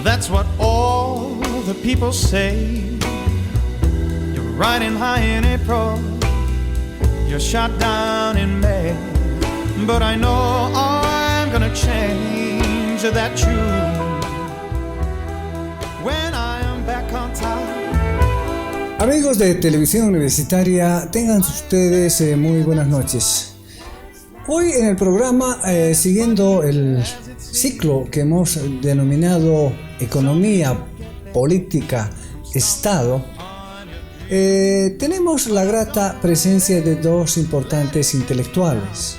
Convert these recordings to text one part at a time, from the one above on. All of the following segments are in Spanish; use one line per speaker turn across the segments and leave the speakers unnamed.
That's what all the people say. You're riding high in April, you're shot down in May. But I know I'm gonna change that tune when I am back on top.
Amigos de Televisión Universitaria, tengan ustedes muy buenas noches. Hoy en el programa, siguiendo el ciclo que hemos denominado Economía, Política, Estado, tenemos la grata presencia de dos importantes intelectuales.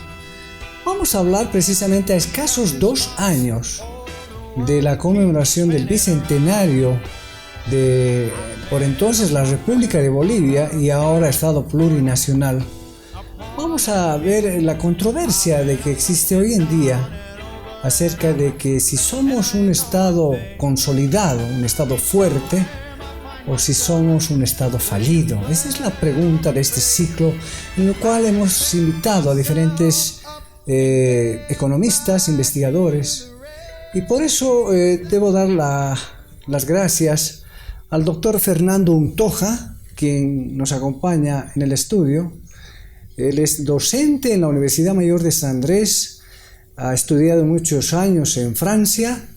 Vamos a hablar precisamente a escasos 2 años de la conmemoración del bicentenario de, por entonces, la República de Bolivia y ahora Estado plurinacional. Vamos a ver la controversia de que existe hoy en día acerca de que si somos un Estado consolidado, un Estado fuerte, o si somos un Estado fallido. Esa es la pregunta de este ciclo, en el cual hemos invitado a diferentes economistas, investigadores, y por eso debo dar las gracias al doctor Fernando Untoja, quien nos acompaña en el estudio. Él es docente en la Universidad Mayor de San Andrés, ha estudiado muchos años en Francia,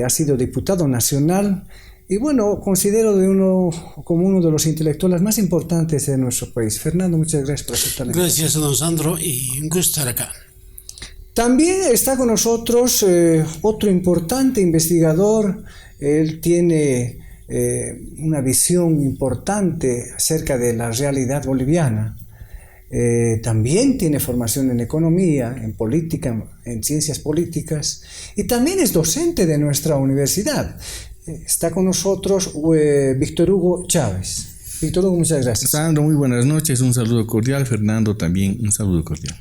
ha sido diputado nacional y bueno, considero como uno de los intelectuales más importantes de nuestro país. Fernando, muchas gracias por aceptar la invitación.
Gracias, don Sandro, y un gusto estar acá.
También está con nosotros otro importante investigador. Él tiene una visión importante acerca de la realidad boliviana. También tiene formación en economía, en política, en ciencias políticas, y también es docente de nuestra universidad. Está con nosotros Víctor Hugo Chávez. Víctor Hugo, muchas gracias.
Sandro, muy buenas noches, un saludo cordial. Fernando, también un saludo cordial.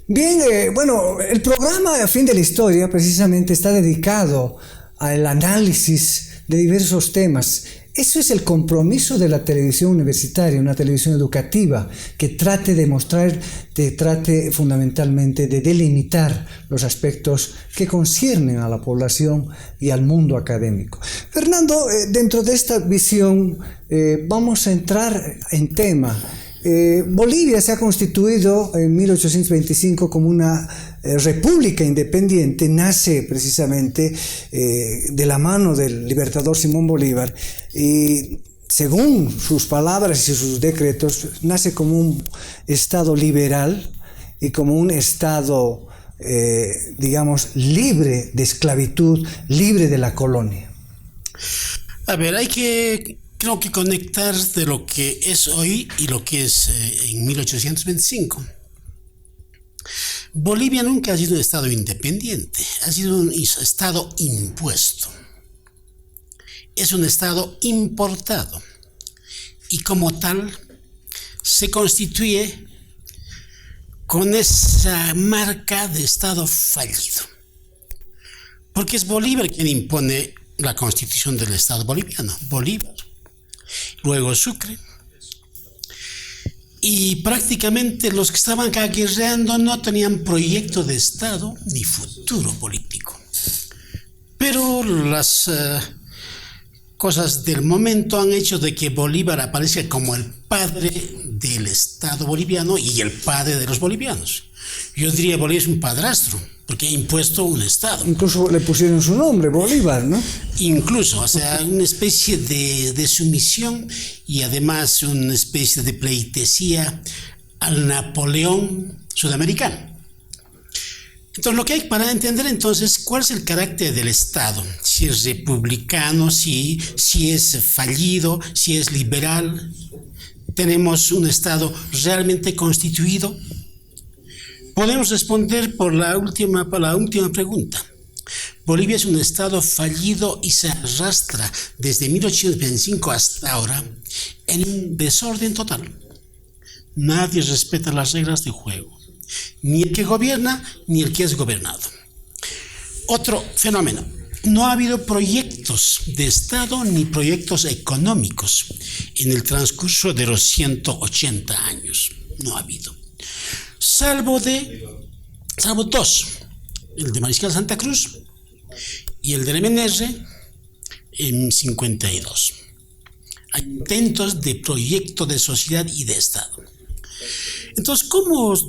Bien, bueno, el programa A Fin de la Historia precisamente está dedicado al análisis de diversos temas. Eso es el compromiso de la televisión universitaria, una televisión educativa que trate de mostrar, que trate fundamentalmente de delimitar los aspectos que conciernen a la población y al mundo académico. Fernando, dentro de esta visión vamos a entrar en tema. Bolivia se ha constituido en 1825 como una república independiente, nace precisamente de la mano del libertador Simón Bolívar y según sus palabras y sus decretos nace como un estado liberal y como un estado digamos libre de esclavitud, libre de la colonia.
A ver, creo que conectar de lo que es hoy y lo que es en 1825. Bolivia nunca ha sido un estado independiente, ha sido un estado impuesto. Es un estado importado y como tal se constituye con esa marca de estado fallido. Porque es Bolívar quien impone la constitución del estado boliviano, Bolívar. Luego Sucre, y prácticamente los que estaban acá guerreando no tenían proyecto de Estado ni futuro político. Pero las cosas del momento han hecho de que Bolívar aparezca como el padre del Estado boliviano y el padre de los bolivianos. Yo diría que Bolívar es un padrastro, porque ha impuesto un Estado.
Incluso le pusieron su nombre, Bolívar, ¿no?
Incluso, o sea, una especie de sumisión y además una especie de pleitesía al Napoleón sudamericano. Entonces, lo que hay para entender entonces cuál es el carácter del Estado, si es republicano, si es fallido, si es liberal. ¿Tenemos un Estado realmente constituido? Podemos responder por la última pregunta. Bolivia es un estado fallido y se arrastra desde 1825 hasta ahora en un desorden total. Nadie respeta las reglas de juego, ni el que gobierna ni el que es gobernado. Otro fenómeno: no ha habido proyectos de Estado ni proyectos económicos en el transcurso de los 180 años. No ha habido. Salvo dos, el de Mariscal Santa Cruz y el del MNR en 52. Hay intentos de proyecto de sociedad y de Estado. Entonces,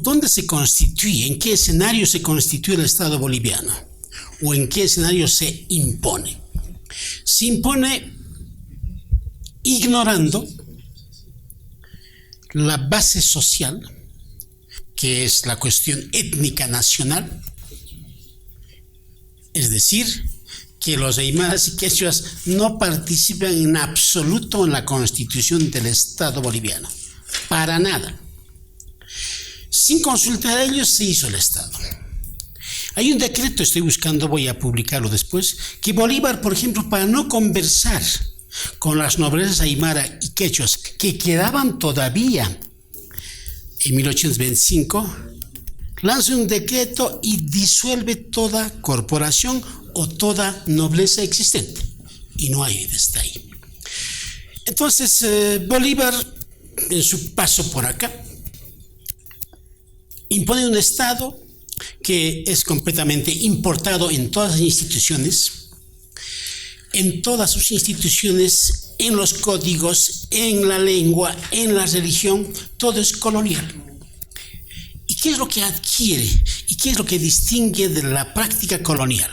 ¿dónde se constituye? ¿En qué escenario se constituye el Estado boliviano? ¿O en qué escenario se impone? Se impone ignorando la base social, que es la cuestión étnica nacional, es decir, que los aymaras y quechuas no participan en absoluto en la constitución del Estado boliviano, para nada. Sin consultar a ellos se hizo el Estado. Hay un decreto, estoy buscando, voy a publicarlo después, que Bolívar, por ejemplo, para no conversar con las noblezas aymara y quechuas que quedaban todavía en 1825, lanza un decreto y disuelve toda corporación o toda nobleza existente. Y no hay desde ahí. Entonces, Bolívar, en su paso por acá, impone un Estado que es completamente importado en todas las instituciones, en los códigos, en la lengua, en la religión, todo es colonial. ¿Y qué es lo que adquiere? ¿Y qué es lo que distingue de la práctica colonial?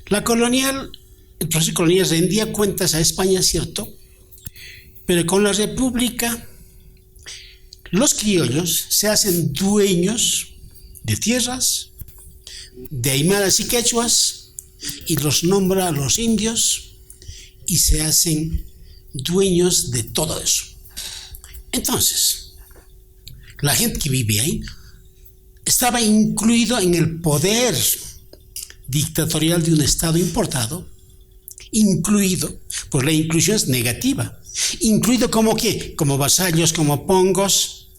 El proceso colonial rendía cuentas a España, cierto, pero con la República los criollos se hacen dueños de tierras, de aymaras y quechuas, y los nombra a los indios y se hacen dueños de todo eso. Entonces, la gente que vive ahí estaba incluido en el poder dictatorial de un Estado importado, incluido, pues la inclusión es negativa, incluido como ¿qué? Como vasallos, como pongos,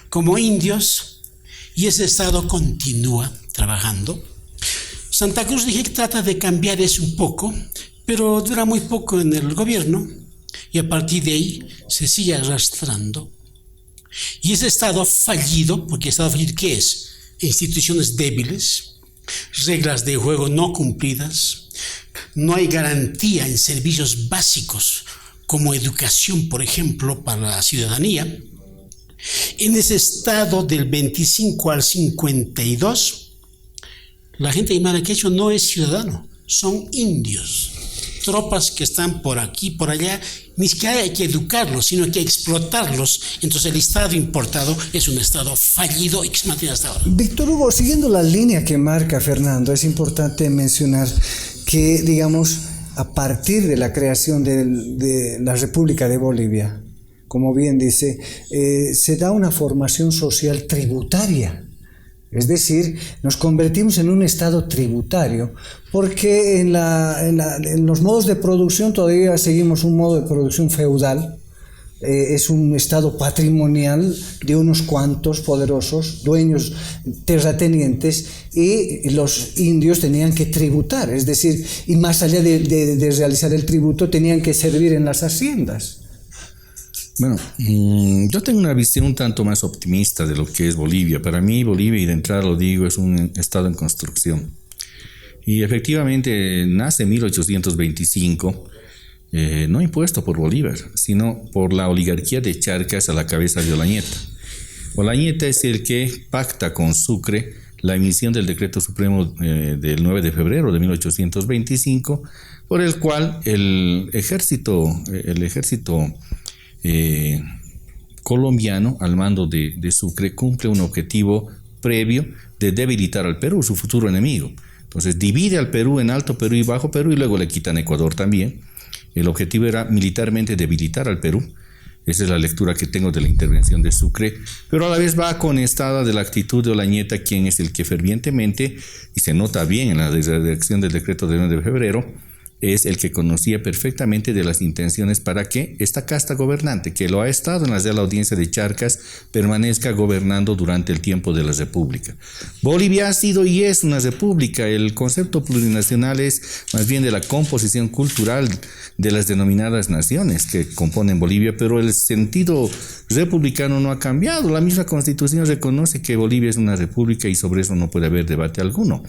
como indios, y ese Estado continúa trabajando. Santa Cruz dije que trata de cambiar eso un poco, pero dura muy poco en el gobierno, y a partir de ahí se sigue arrastrando. Y ese Estado fallido, porque Estado fallido, ¿qué es? Instituciones débiles, reglas de juego no cumplidas, no hay garantía en servicios básicos como educación, por ejemplo, para la ciudadanía. En ese Estado del 25 al 52, la gente de aymara quechua no es ciudadano, son indios, tropas que están por aquí, por allá. Ni siquiera hay que educarlos, sino hay que explotarlos. Entonces el Estado importado es un Estado fallido y que se mantiene hasta ahora.
Víctor Hugo, siguiendo la línea que marca Fernando, es importante mencionar que, digamos, a partir de la creación de la República de Bolivia, como bien dice, se da una formación social tributaria. Es decir, nos convertimos en un Estado tributario, porque en los modos de producción todavía seguimos un modo de producción feudal. Es un Estado patrimonial de unos cuantos poderosos, dueños, terratenientes, y los indios tenían que tributar, es decir, y más allá de realizar el tributo, tenían que servir en las haciendas.
Bueno, yo tengo una visión un tanto más optimista de lo que es Bolivia. Para mí Bolivia, y de entrada lo digo, es un estado en construcción. Y efectivamente nace en 1825, no impuesto por Bolívar, sino por la oligarquía de Charcas a la cabeza de Olañeta. Olañeta es el que pacta con Sucre la emisión del decreto supremo del 9 de febrero de 1825, por el cual el ejército colombiano al mando de Sucre cumple un objetivo previo de debilitar al Perú, su futuro enemigo. Entonces divide al Perú en Alto Perú y Bajo Perú, y luego le quitan Ecuador también. El objetivo era militarmente debilitar al Perú. Esa es la lectura que tengo de la intervención de Sucre, pero a la vez va conectada de la actitud de Olañeta, quien es el que fervientemente, y se nota bien en la redacción del decreto del 9 de febrero, es el que conocía perfectamente de las intenciones para que esta casta gobernante, que lo ha estado en la Real Audiencia de Charcas, permanezca gobernando durante el tiempo de la República. Bolivia ha sido y es una república. El concepto plurinacional es más bien de la composición cultural de las denominadas naciones que componen Bolivia, pero el sentido republicano no ha cambiado. La misma Constitución reconoce que Bolivia es una república y sobre eso no puede haber debate alguno.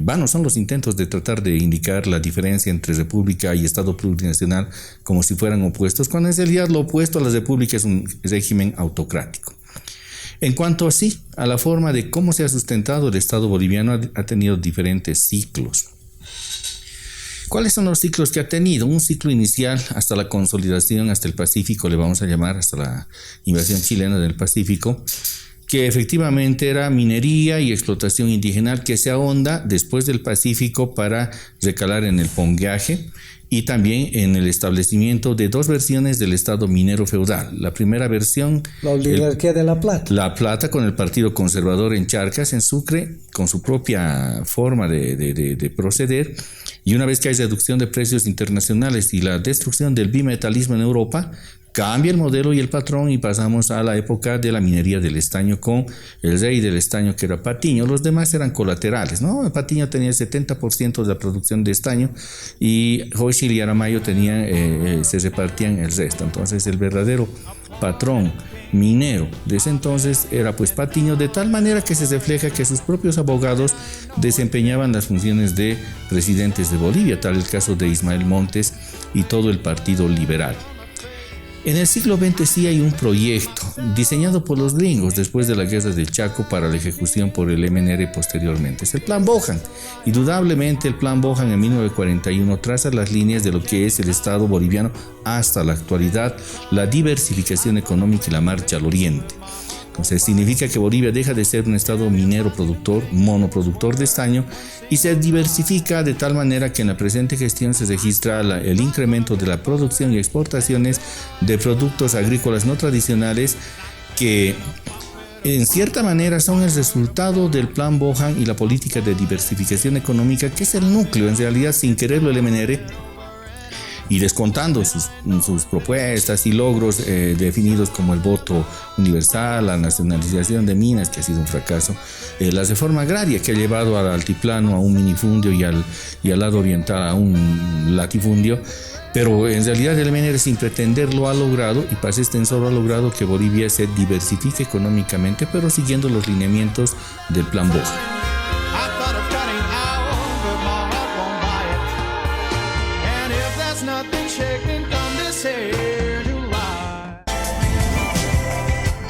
vanos son los intentos de tratar de indicar la diferencia entre república y Estado plurinacional como si fueran opuestos, cuando en realidad lo opuesto a la república es un régimen autocrático. En cuanto así a la forma de cómo se ha sustentado el Estado boliviano, ha tenido diferentes ciclos. ¿Cuáles son los ciclos que ha tenido? Un ciclo inicial hasta la consolidación, hasta el Pacífico, le vamos a llamar, hasta la invasión chilena del Pacífico, que efectivamente era minería y explotación indígena que se ahonda después del Pacífico para recalar en el pongueaje y también en el establecimiento de dos versiones del Estado minero feudal. La primera versión,
la oligarquía de La Plata.
La Plata, con el Partido Conservador en Charcas, en Sucre, con su propia forma de proceder, y una vez que hay reducción de precios internacionales y la destrucción del bimetalismo en Europa, cambia el modelo y el patrón y pasamos a la época de la minería del estaño con el rey del estaño, que era Patiño. Los demás eran colaterales, ¿no? Patiño tenía el 70% de la producción de estaño y Hochschild y Aramayo se repartían el resto. Entonces el verdadero patrón minero de ese entonces era pues Patiño, de tal manera que se refleja que sus propios abogados desempeñaban las funciones de presidentes de Bolivia, tal el caso de Ismael Montes y todo el Partido Liberal. En el siglo XX sí hay un proyecto diseñado por los gringos después de la guerra del Chaco para la ejecución por el MNR posteriormente. Es el Plan Bohan. Indudablemente el Plan Bohan en 1941 traza las líneas de lo que es el Estado boliviano hasta la actualidad, la diversificación económica y la marcha al oriente. Entonces significa que Bolivia deja de ser un estado minero productor, monoproductor de estaño, y se diversifica de tal manera que en la presente gestión se registra el incremento de la producción y exportaciones de productos agrícolas no tradicionales que en cierta manera son el resultado del Plan Bohan y la política de diversificación económica, que es el núcleo, en realidad sin quererlo, el MNR, y descontando sus propuestas y logros definidos como el voto universal, la nacionalización de minas, que ha sido un fracaso, la reforma agraria, que ha llevado al altiplano a un minifundio y al lado oriental a un latifundio, pero en realidad el MNR, sin pretenderlo, ha logrado, y pase extensor, ha logrado que Bolivia se diversifique económicamente, pero siguiendo los lineamientos del Plan Bohan.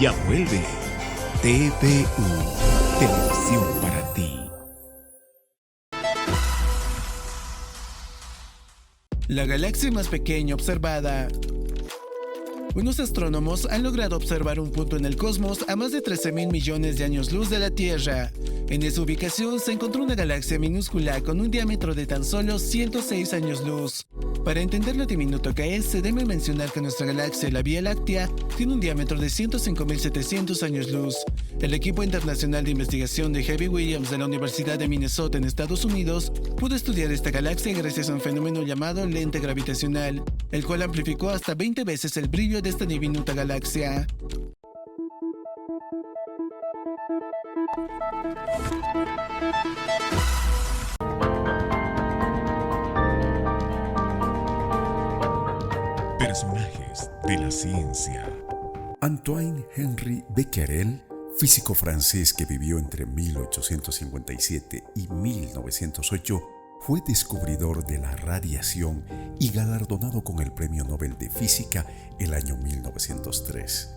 Ya vuelve TVU, Televisión para ti.
La galaxia más pequeña observada. Unos astrónomos han logrado observar un punto en el cosmos a más de 13.000 millones de años luz de la Tierra. En esa ubicación se encontró una galaxia minúscula con un diámetro de tan solo 106 años luz. Para entender lo diminuto que es, se debe mencionar que nuestra galaxia, la Vía Láctea, tiene un diámetro de 105.700 años luz. El equipo internacional de investigación de Harvey Williams de la Universidad de Minnesota en Estados Unidos pudo estudiar esta galaxia gracias a un fenómeno llamado lente gravitacional, el cual amplificó hasta 20 veces el brillo de esta diminuta galaxia.
Personajes de la ciencia. Antoine Henri Becquerel, físico francés que vivió entre 1857 y 1908, fue descubridor de la radiación y galardonado con el Premio Nobel de Física el año 1903.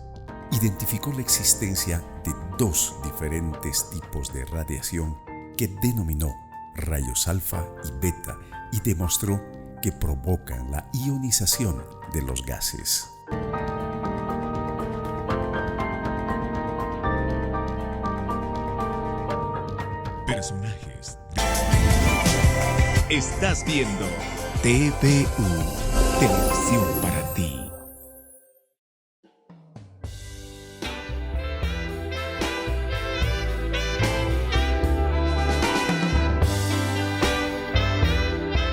Identificó la existencia de dos diferentes tipos de radiación que denominó rayos alfa y beta y demostró que provocan la ionización de los gases. Personajes. Estás viendo TVU, Televisión para ti.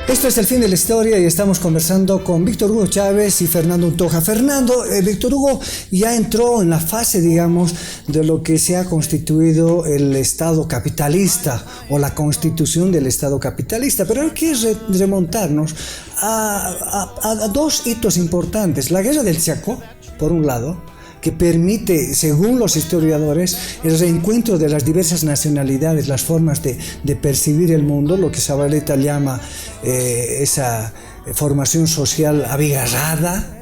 Esto es El Fin de la Historia y estamos conversando con Víctor Hugo Chávez y Fernando Untoja. Fernando, Víctor Hugo ya entró en la fase, digamos, de lo que se ha constituido el Estado capitalista o la constitución del Estado capitalista, pero hay que remontarnos a dos hitos importantes. La Guerra del Chaco, por un lado, que permite, según los historiadores, el reencuentro de las diversas nacionalidades, las formas de percibir el mundo, lo que Zabaleta llama esa formación social abigarrada.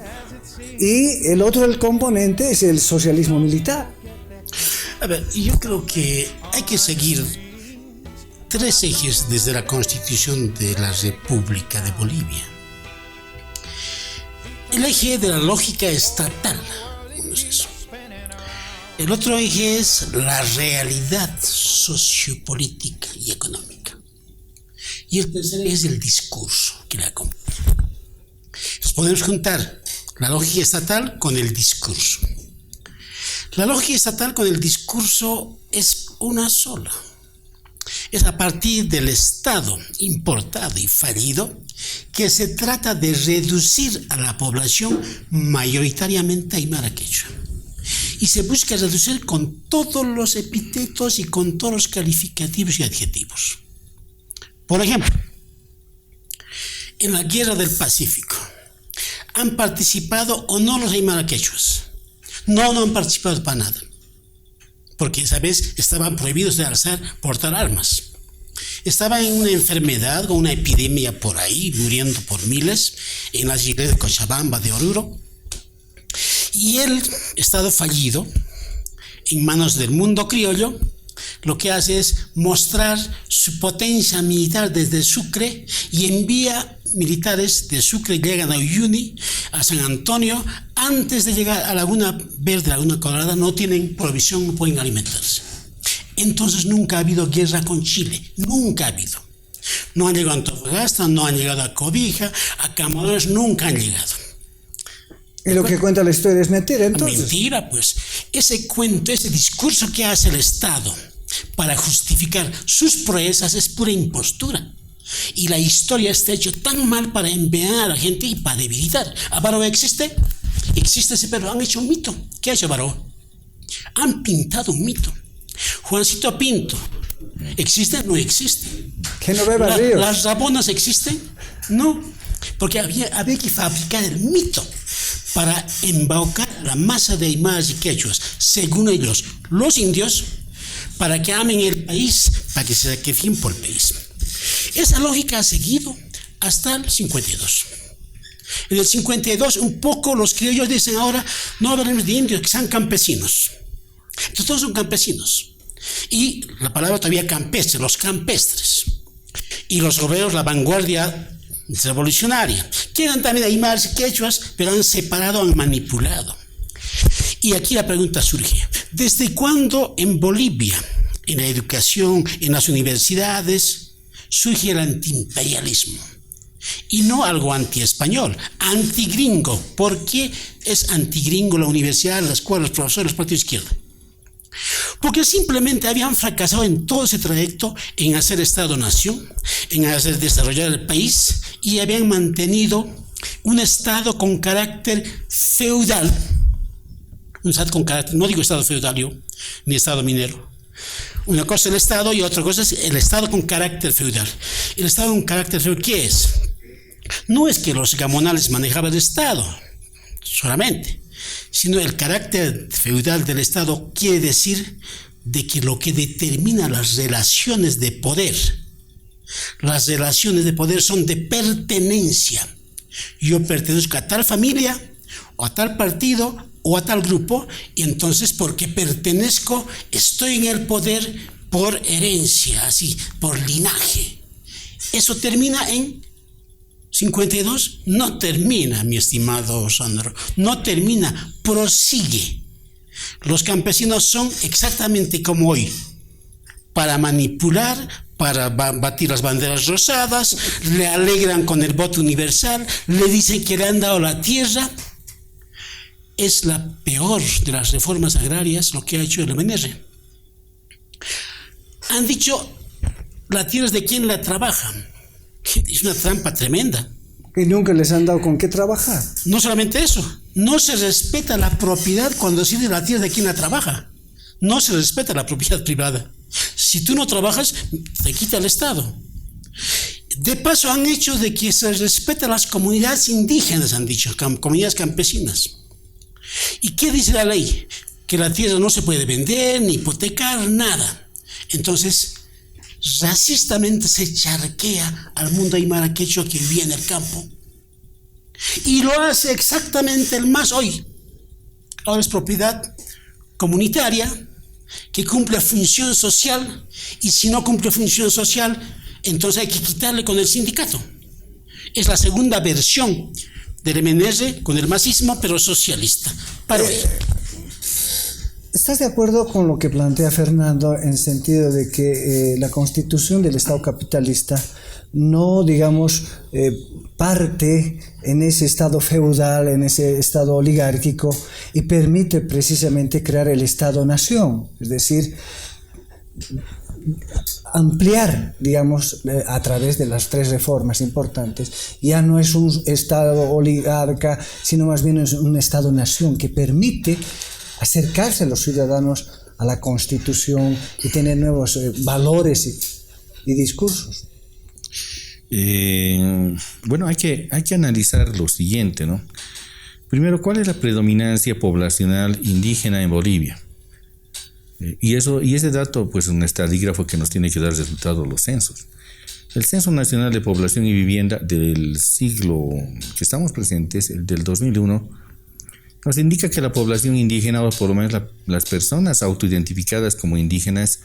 Y el otro del componente es el socialismo militar.
A ver, yo creo que hay que seguir 3 ejes desde la Constitución de la República de Bolivia. El eje de la lógica estatal, uno es eso. El otro eje es la realidad sociopolítica y económica. Y el tercer eje es el discurso que la acompaña. Entonces podemos juntar la lógica estatal con el discurso. La lógica estatal con el discurso es una sola. Es a partir del Estado importado y fallido que se trata de reducir a la población mayoritariamente aymara quechua. Y se busca reducir con todos los epítetos y con todos los calificativos y adjetivos. Por ejemplo, en la Guerra del Pacífico, ¿han participado o no los aymara quechuas? No han participado para nada. Porque esa vez estaban prohibidos de portar armas. Estaban en una enfermedad o una epidemia por ahí, muriendo por miles, en las iglesias de Cochabamba, de Oruro. Y el Estado fallido, en manos del mundo criollo, lo que hace es mostrar su potencia militar desde Sucre y envía militares de Sucre, llegan a Uyuni, a San Antonio, antes de llegar a Laguna Verde, Laguna Colorada, no tienen provisión, no pueden alimentarse. Entonces nunca ha habido guerra con Chile, nunca ha habido. No han llegado a Antofagasta, no han llegado a Cobija, a Camaradas, nunca han llegado.
Y lo que cuenta la historia es mentira, entonces.
Mentira, pues. Ese cuento, ese discurso que hace el Estado para justificar sus proezas es pura impostura. Y la historia está hecha tan mal para envenenar a la gente y para debilitar. ¿A Baró existe? Existe ese, pero han hecho un mito. ¿Qué ha hecho Baró? Han pintado un mito. Juancito Pinto, ¿existe? No existe.
¿Que no beba ríos?
¿Las rabonas existen? No, porque había que fabricar el mito para embaucar la masa de aymaras y quechuas, según ellos, los indios, para que amen el país, para que se sacrifiquen por el país. Esa lógica ha seguido hasta el 52. En el 52, un poco los criollos dicen ahora, no hablemos de indios, que sean campesinos. Entonces todos son campesinos. Y la palabra todavía campestre, los campestres. Y los obreros, la vanguardia revolucionaria. Quieren también aymaras y quechuas, pero han separado, han manipulado. Y aquí la pregunta surge, ¿desde cuándo en Bolivia, en la educación, en las universidades, surge el antiimperialismo? Y no algo anti-español, anti-gringo. ¿Por qué es anti-gringo la universidad, la escuela, los profesores, los partidos de izquierda? Porque simplemente habían fracasado en todo ese trayecto en hacer Estado-nación, en hacer desarrollar el país, y habían mantenido un Estado con carácter feudal. Un Estado con carácter, no digo Estado feudal ni Estado minero. Una cosa es el Estado y otra cosa es el Estado con carácter feudal. El Estado con carácter feudal, ¿qué es? No es que los gamonales manejaban el Estado solamente, sino el carácter feudal del Estado quiere decir de que lo que determina las relaciones de poder son de pertenencia. Yo pertenezco a tal familia, o a tal partido, o a tal grupo, y entonces porque pertenezco, estoy en el poder por herencia, así, por linaje. Eso termina en 52, no termina, mi estimado Sandro, no termina, prosigue. Los campesinos son exactamente como hoy, para manipular, para batir las banderas rosadas, le alegran con el voto universal, le dicen que le han dado la tierra. Es la peor de las reformas agrarias lo que ha hecho el MNR. Han dicho, la tierra es de quien la trabaja. Es una trampa tremenda.
Y nunca les han dado con qué trabajar.
No solamente eso, no se respeta la propiedad cuando se dice la tierra de quien la trabaja. No se respeta la propiedad privada. Si tú no trabajas, te quita el Estado. De paso han hecho de que se respeten las comunidades indígenas, han dicho, comunidades campesinas. ¿Y qué dice la ley? Que la tierra no se puede vender ni hipotecar, nada. Entonces, racistamente se charquea al mundo aymara quechua que vivía en el campo. Y lo hace exactamente el MAS hoy. Ahora es propiedad comunitaria que cumple función social, y si no cumple función social, entonces hay que quitarle con el sindicato. Es la segunda versión del MNR con el masismo, pero socialista. Para hoy.
¿Estás de acuerdo con lo que plantea Fernando en el sentido de que la constitución del Estado capitalista no, digamos, parte en ese Estado feudal, en ese Estado oligárquico, y permite precisamente crear el Estado-nación? Es decir, ampliar, digamos, a través de las tres reformas importantes, ya no es un Estado oligarca, sino más bien es un Estado-nación que permite acercarse a los ciudadanos a la Constitución y tener nuevos valores y discursos.
Bueno, hay que analizar lo siguiente, ¿no? Primero, ¿cuál es la predominancia poblacional indígena en Bolivia? Y ese dato, pues, un estadígrafo que nos tiene que dar resultados los censos. El Censo Nacional de Población y Vivienda del siglo que estamos presentes, el del 2001, nos indica que la población indígena, o por lo menos las personas autoidentificadas como indígenas,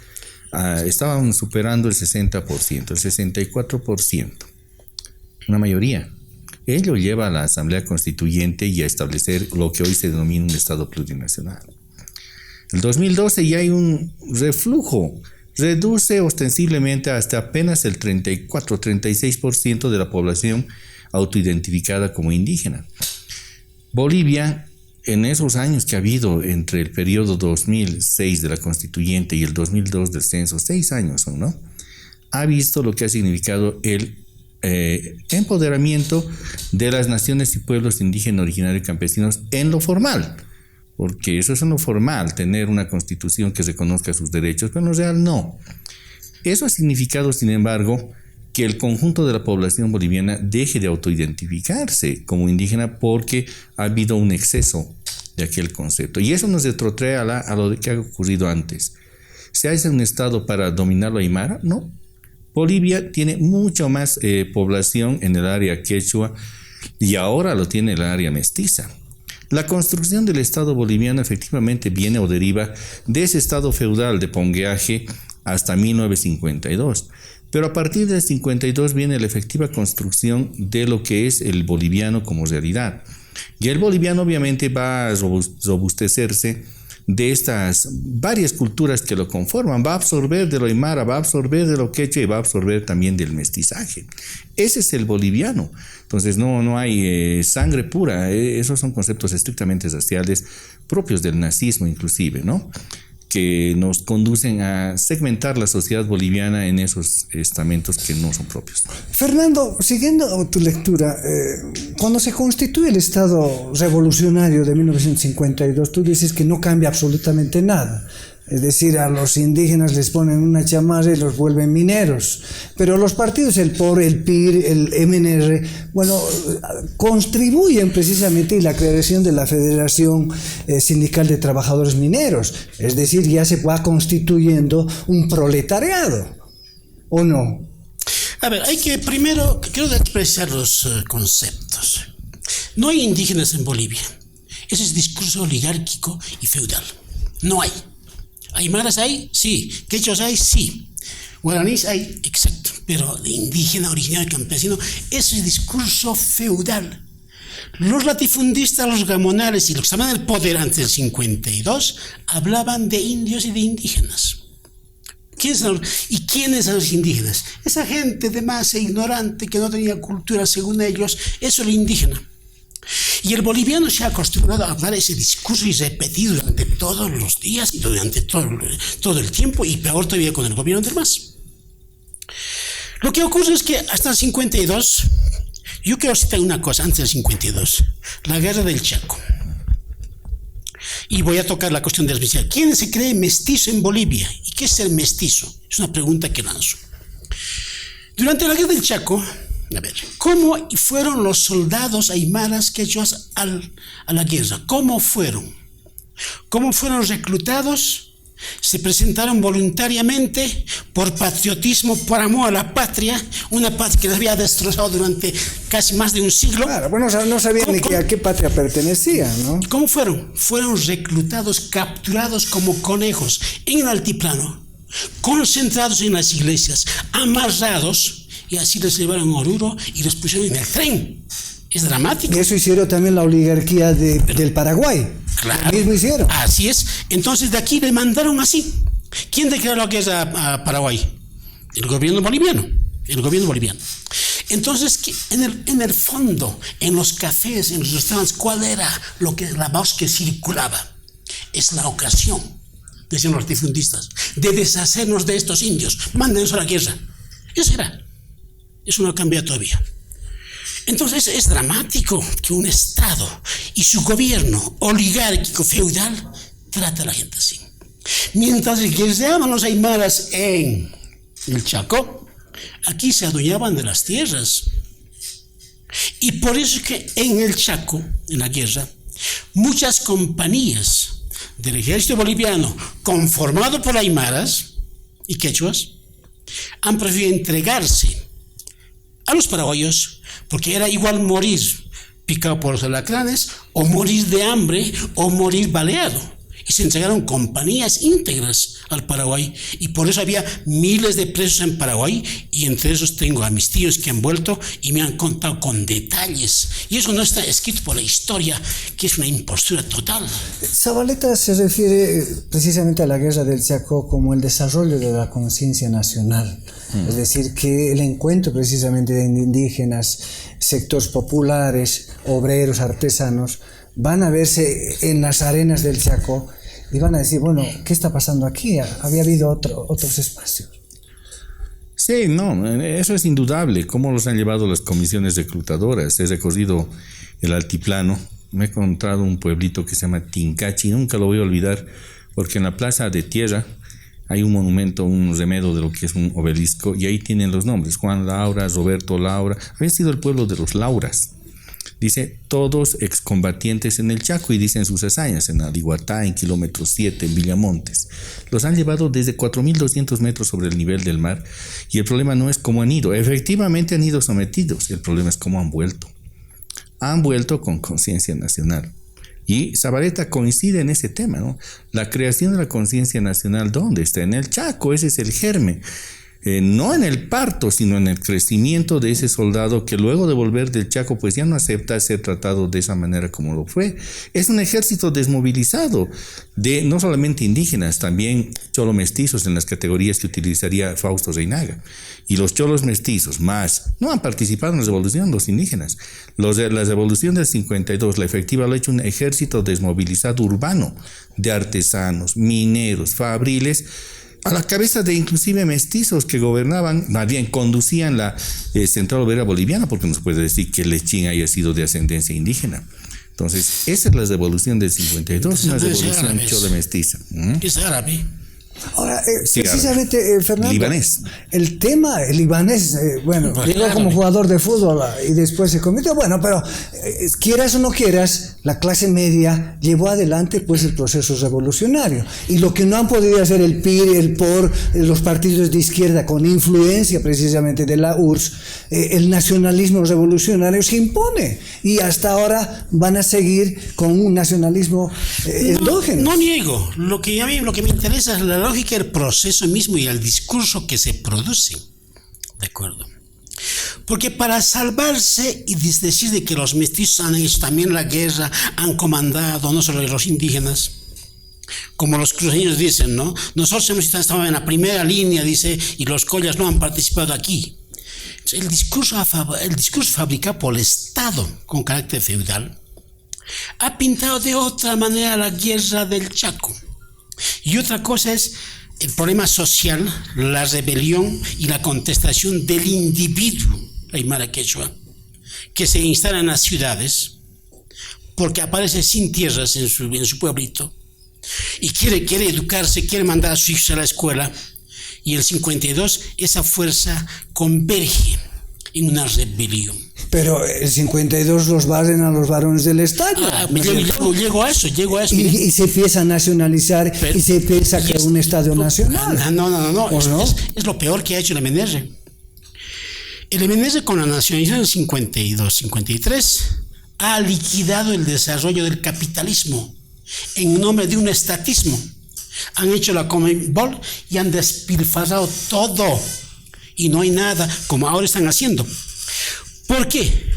estaban superando el 60%, el 64%, una mayoría. Ello lleva a la Asamblea Constituyente y a establecer lo que hoy se denomina un Estado plurinacional. El 2012 ya hay un reflujo, reduce ostensiblemente hasta apenas el 34-36% de la población autoidentificada como indígena. Bolivia, en esos años que ha habido entre el periodo 2006 de la Constituyente y el 2002 del censo, 6 años son, ¿no? Ha visto lo que ha significado el empoderamiento de las naciones y pueblos indígenas, originarios y campesinos en lo formal, porque eso es en lo formal, tener una constitución que reconozca sus derechos, pero en lo real no. Eso ha significado, sin embargo, que el conjunto de la población boliviana deje de autoidentificarse como indígena porque ha habido un exceso de aquel concepto. Y eso nos retrotrae a lo que ha ocurrido antes. ¿Se hace un Estado para dominar la aymara? No. Bolivia tiene mucho más población en el área quechua y ahora lo tiene el área mestiza. La construcción del Estado boliviano efectivamente viene o deriva de ese Estado feudal de Pongueaje hasta 1952. Pero a partir del 52 viene la efectiva construcción de lo que es el boliviano como realidad. Y el boliviano obviamente va a robustecerse de estas varias culturas que lo conforman. Va a absorber de lo aymara, va a absorber de lo quechua y va a absorber también del mestizaje. Ese es el boliviano. Entonces no hay sangre pura. Esos son conceptos estrictamente raciales propios del nazismo inclusive, ¿no?, que nos conducen a segmentar la sociedad boliviana en esos estamentos que no son propios.
Fernando, siguiendo tu lectura, cuando se constituye el Estado revolucionario de 1952, tú dices que no cambia absolutamente nada. Es decir, a los indígenas les ponen una chamarra y los vuelven mineros. Pero los partidos, el POR, el PIR, el MNR, bueno, contribuyen precisamente a la creación de la Federación Sindical de Trabajadores Mineros. Es decir, ya se va constituyendo un proletariado, ¿o no?
A ver, quiero expresar los conceptos. No hay indígenas en Bolivia. Ese es discurso oligárquico y feudal. No hay. ¿Aymaras hay? Sí. ¿Quechos hay? Sí. Guaraníes hay, exacto. Pero de indígena, originario, campesino, ese es discurso feudal. Los latifundistas, los gamonales y los que estaban en el poder antes del 52 hablaban de indios y de indígenas. ¿Quiénes son los indígenas? Esa gente de masa ignorante que no tenía cultura según ellos, eso es el indígena. Y el boliviano se ha acostumbrado a hablar ese discurso y repetido durante todos los días y durante todo el tiempo, y peor todavía con el gobierno del MAS. Lo que ocurre es que hasta el 52, yo quiero citar una cosa antes del 52, la guerra del Chaco. Y voy a tocar la cuestión de la mestizaje. ¿Quién se cree mestizo en Bolivia? ¿Y qué es ser mestizo? Es una pregunta que lanzo. Durante la guerra del Chaco, A ver, ¿cómo fueron los soldados aymaras quechuas a la guerra? ¿Cómo fueron? ¿Cómo fueron reclutados? Se presentaron voluntariamente por patriotismo, por amor a la patria, una patria que les había destrozado durante casi más de un siglo.
Claro, bueno, no sabían ni a qué patria pertenecían, ¿no?
¿Cómo fueron? Fueron reclutados, capturados como conejos en el altiplano, concentrados en las iglesias, amarrados, y así les llevaron a Oruro y los pusieron en el tren. Es dramático.
Y eso hicieron también la oligarquía del Paraguay.
Claro.
Lo mismo hicieron.
Así es. Entonces de aquí le mandaron así. ¿Quién declaró la guerra a Paraguay? El gobierno boliviano. El gobierno boliviano. Entonces, en el fondo, en los cafés, en los restaurantes, ¿cuál era la voz que circulaba? Es la ocasión, decían los latifundistas, de deshacernos de estos indios. Mándenos a la guerra. Eso era. Eso no ha cambiado todavía. Entonces es dramático que un Estado y su gobierno oligárquico feudal trate a la gente así. Mientras que se llaman los aymaras en el Chaco, aquí se adueñaban de las tierras. Y por eso es que en el Chaco, en la guerra, muchas compañías del ejército boliviano, conformado por aymaras y quechuas, han preferido entregarse a los paraguayos, porque era igual morir picado por los alacranes, o morir de hambre, o morir baleado. Y se entregaron compañías íntegras al Paraguay, y por eso había miles de presos en Paraguay, y entre esos tengo a mis tíos que han vuelto y me han contado con detalles. Y eso no está escrito por la historia, que es una impostura total.
Zabaleta se refiere precisamente a la guerra del Chaco como el desarrollo de la conciencia nacional. Es decir, que el encuentro precisamente de indígenas, sectores populares, obreros, artesanos, van a verse en las arenas del Chaco y van a decir, bueno, ¿qué está pasando aquí? Había habido otros espacios.
Sí, no, eso es indudable. ¿Cómo los han llevado las comisiones reclutadoras? He recorrido el altiplano, me he encontrado un pueblito que se llama Tincachi, nunca lo voy a olvidar, porque en la plaza de tierra hay un monumento, un remedo de lo que es un obelisco, y ahí tienen los nombres: Juan Laura, Roberto Laura. Había sido el pueblo de los Lauras. Dice, todos excombatientes en el Chaco, y dicen sus hazañas en Aliguatá, en kilómetro 7, en Villamontes. Los han llevado desde 4.200 metros sobre el nivel del mar, y el problema no es cómo han ido. Efectivamente han ido sometidos, el problema es cómo han vuelto. Han vuelto con conciencia nacional. Y Zabaleta coincide en ese tema, ¿no? La creación de la conciencia nacional, ¿dónde está? En el Chaco, ese es el germen. No en el parto, sino en el crecimiento de ese soldado que luego de volver del Chaco, pues ya no acepta ser tratado de esa manera como lo fue. Es un ejército desmovilizado de no solamente indígenas, también cholos mestizos en las categorías que utilizaría Fausto Reinaga. Y los cholos mestizos más no han participado en la revolución, los indígenas. Los de la revolución del 52, la efectiva, lo ha hecho un ejército desmovilizado urbano de artesanos, mineros, fabriles, a la cabeza de inclusive mestizos que gobernaban, más bien conducían la Central Obrera Boliviana, porque no se puede decir que Lechín haya sido de ascendencia indígena. Entonces, esa es la revolución del 52, una revolución chola mestiza.
Es árabe.
Ahora,
Sí,
precisamente, Fernando,
libanés.
el tema, el libanés, bueno,
Pues
llegó
claro.
como jugador de fútbol y después se convirtió, bueno, pero quieras o no quieras, la clase media llevó adelante pues el proceso revolucionario, y lo que no han podido hacer el PIR, el POR, los partidos de izquierda con influencia precisamente de la URSS, el nacionalismo revolucionario se impone, y hasta ahora van a seguir con un nacionalismo endógeno.
No niego. Lo que me interesa es la lógica del proceso mismo y el discurso que se produce. ¿De acuerdo? Porque para salvarse y decir de que los mestizos han hecho también la guerra, han comandado, no solo los indígenas, como los cruceños dicen, ¿no? Nosotros hemos estado en la primera línea, dice, y los collas no han participado aquí. El discurso fabricado por el Estado con carácter feudal ha pintado de otra manera la guerra del Chaco. Y otra cosa es el problema social, la rebelión y la contestación del individuo aymara quechua, que se instala en las ciudades porque aparece sin tierras en su pueblito y quiere educarse, quiere mandar a sus hijos a la escuela, y en el 52 esa fuerza converge en una rebelión.
Pero el 52 los barren a los varones del estadio.
Llego a eso.
Y se empieza a nacionalizar y se empieza a crear un estadio nacional.
No.
¿O no?
Es lo peor que ha hecho el MNR. El MNR con la nacionalización del 52, 53 ha liquidado el desarrollo del capitalismo en nombre de un estatismo. Han hecho la Conmebol y han despilfarrado todo. Y no hay nada como ahora están haciendo. ¿Por qué?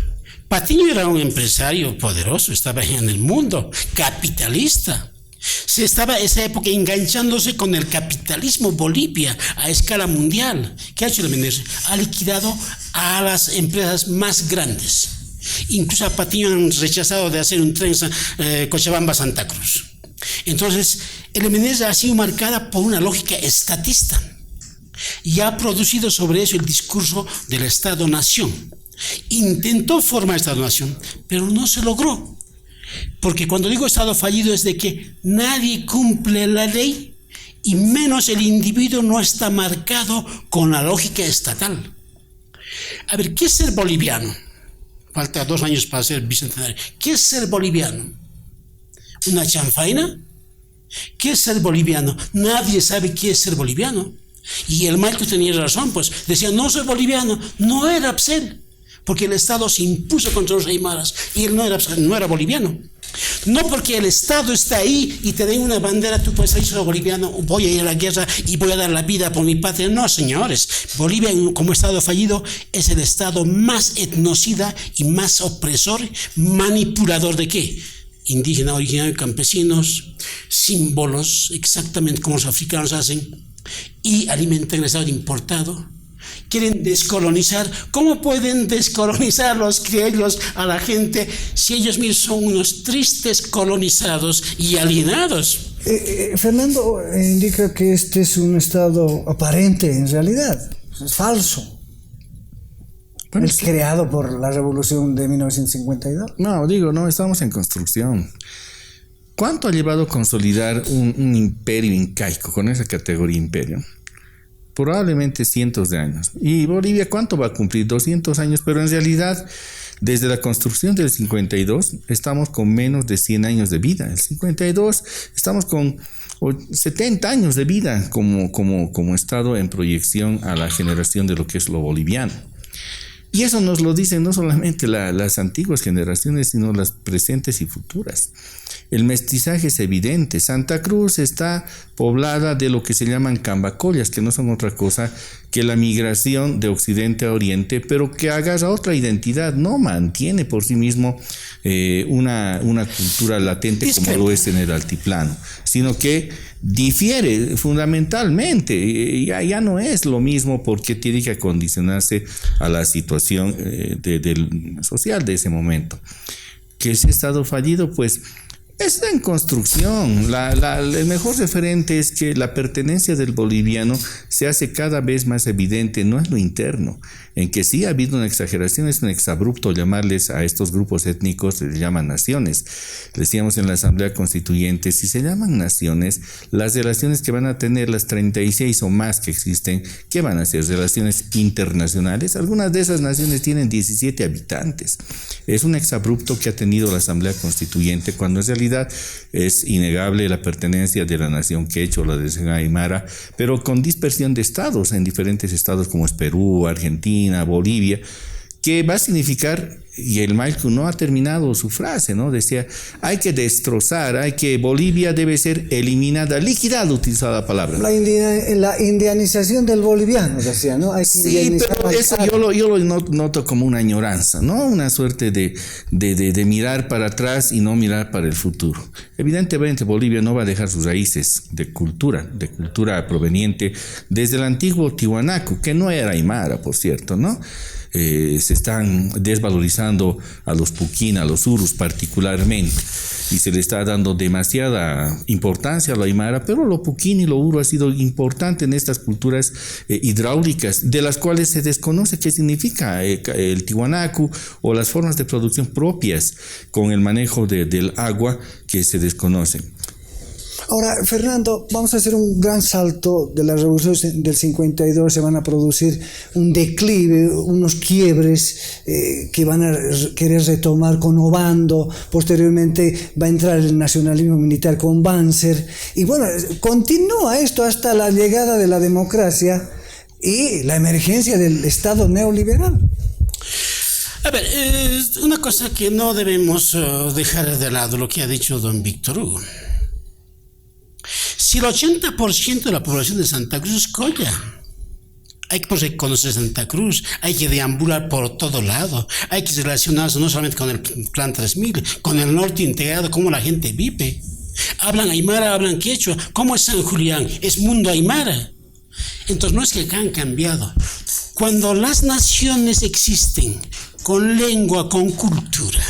Patiño era un empresario poderoso, estaba en el mundo, capitalista. Se estaba esa época enganchándose con el capitalismo Bolivia a escala mundial. ¿Qué ha hecho el MNR? Ha liquidado a las empresas más grandes. Incluso a Patiño han rechazado de hacer un tren Cochabamba-Santa Cruz. Entonces, el MNR ha sido marcada por una lógica estatista y ha producido sobre eso el discurso del Estado-Nación. Intentó formar Estado-Nación, pero no se logró. Porque cuando digo Estado fallido es de que nadie cumple la ley y menos el individuo no está marcado con la lógica estatal. A ver, ¿qué es ser boliviano? Falta 2 años para ser bicentenario. ¿Qué es ser boliviano? ¿Una chanfaina? ¿Qué es ser boliviano? Nadie sabe qué es ser boliviano. Y el Marcos tenía razón, pues decía, no soy boliviano, no era Apsel, porque el Estado se impuso contra los aymaras y él no era boliviano. No porque el Estado está ahí y te den una bandera, tú puedes decir, soy boliviano, voy a ir a la guerra y voy a dar la vida por mi patria. No, señores, Bolivia como Estado fallido es el Estado más etnocida y más opresor, manipulador ¿de qué? Indígena, originario, campesinos, símbolos, exactamente como los africanos hacen, y alimentan el Estado importado. Quieren descolonizar. ¿Cómo pueden descolonizar los criollos a la gente si ellos mismos son unos tristes colonizados y alienados?
Fernando indica que este es un estado aparente en realidad, es falso. Bueno, es creado por la revolución de 1952.
No, estamos en construcción. ¿Cuánto ha llevado a consolidar un imperio incaico con esa categoría imperio? Probablemente cientos de años. ¿Y Bolivia cuánto va a cumplir? 200 años, pero en realidad desde la construcción del 52 estamos con menos de 100 años de vida. El 52 estamos con 70 años de vida como estado en proyección a la generación de lo que es lo boliviano. Y eso nos lo dicen no solamente las antiguas generaciones, sino las presentes y futuras. El mestizaje es evidente. Santa Cruz está poblada de lo que se llaman cambacollas, que no son otra cosa que la migración de occidente a oriente, pero que agarra otra identidad, no mantiene por sí mismo una cultura latente como lo es en el altiplano, sino que difiere fundamentalmente, ya no es lo mismo porque tiene que acondicionarse a la situación social de ese momento. ¿Qué es estado fallido? Pues está en construcción. El mejor referente es que la pertenencia del boliviano se hace cada vez más evidente, no es lo interno, en que sí ha habido una exageración, es un exabrupto llamarles a estos grupos étnicos, se les llaman naciones. Decíamos en la Asamblea Constituyente, si se llaman naciones, las relaciones que van a tener las 36 o más que existen, ¿qué van a ser? Relaciones internacionales. Algunas de esas naciones tienen 17 habitantes. Es un exabrupto que ha tenido la Asamblea Constituyente cuando en realidad es innegable la pertenencia de la nación quechua, la de aymara, pero con dispersión de estados en diferentes estados como es Perú, Argentina, Bolivia, que va a significar, y el Malcu no ha terminado su frase, ¿no? Decía, hay que destrozar, Bolivia debe ser eliminada, liquidada, utilizada la palabra.
La indianización del boliviano, decía, ¿no? Hay que
sí, pero eso yo lo noto como una añoranza, ¿no? Una suerte de mirar para atrás y no mirar para el futuro. Evidentemente Bolivia no va a dejar sus raíces de cultura proveniente desde el antiguo Tiwanaku, que no era aymara, por cierto, ¿no? Se están desvalorizando a los puquín, a los urus particularmente, y se le está dando demasiada importancia a la aymara, pero lo puquín y lo uru ha sido importante en estas culturas hidráulicas, de las cuales se desconoce qué significa el tiwanaku o las formas de producción propias con el manejo del agua que se desconocen.
Ahora, Fernando, vamos a hacer un gran salto de la revolución del 52. Se van a producir un declive, unos quiebres que van a querer retomar con Obando. Posteriormente va a entrar el nacionalismo militar con Banzer. Y bueno, continúa esto hasta la llegada de la democracia y la emergencia del Estado neoliberal.
A ver, una cosa que no debemos dejar de lado, lo que ha dicho don Víctor Hugo. Si el 80% de la población de Santa Cruz es colla, hay que reconocer Santa Cruz, hay que deambular por todo lado, hay que relacionarse no solamente con el Plan 3000, con el norte integrado, cómo la gente vive. Hablan aymara, hablan quechua, ¿cómo es San Julián? Es mundo aymara. Entonces no es que acá han cambiado. Cuando las naciones existen con lengua, con cultura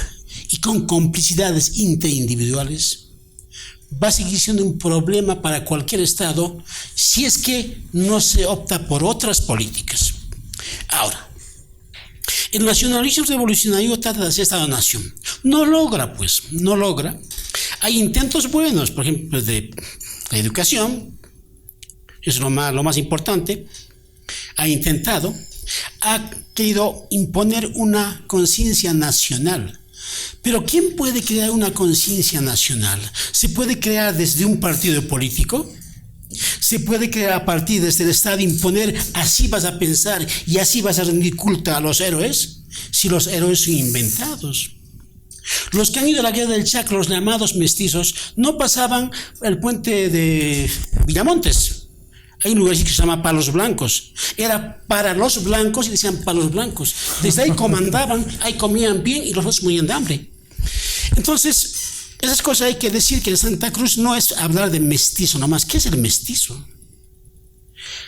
y con complicidades interindividuales, va a seguir siendo un problema para cualquier Estado si es que no se opta por otras políticas. Ahora, el nacionalismo revolucionario trata de hacer Estado-nación. No logra. Hay intentos buenos, por ejemplo, de la educación, es lo más importante. Ha querido imponer una conciencia nacional. Pero ¿quién puede crear una conciencia nacional? ¿Se puede crear desde un partido político? ¿Se puede crear a partir desde el Estado, imponer así vas a pensar y así vas a rendir culto a los héroes? Si los héroes son inventados. Los que han ido a la guerra del Chaco, los llamados mestizos, no pasaban el puente de Villamontes. Hay un lugar que se llama Palos Blancos. Era para los blancos y decían Palos Blancos. Desde ahí comandaban, ahí comían bien y los otros morían de hambre. Entonces, esas cosas hay que decir que en Santa Cruz no es hablar de mestizo nomás. ¿Qué es el mestizo?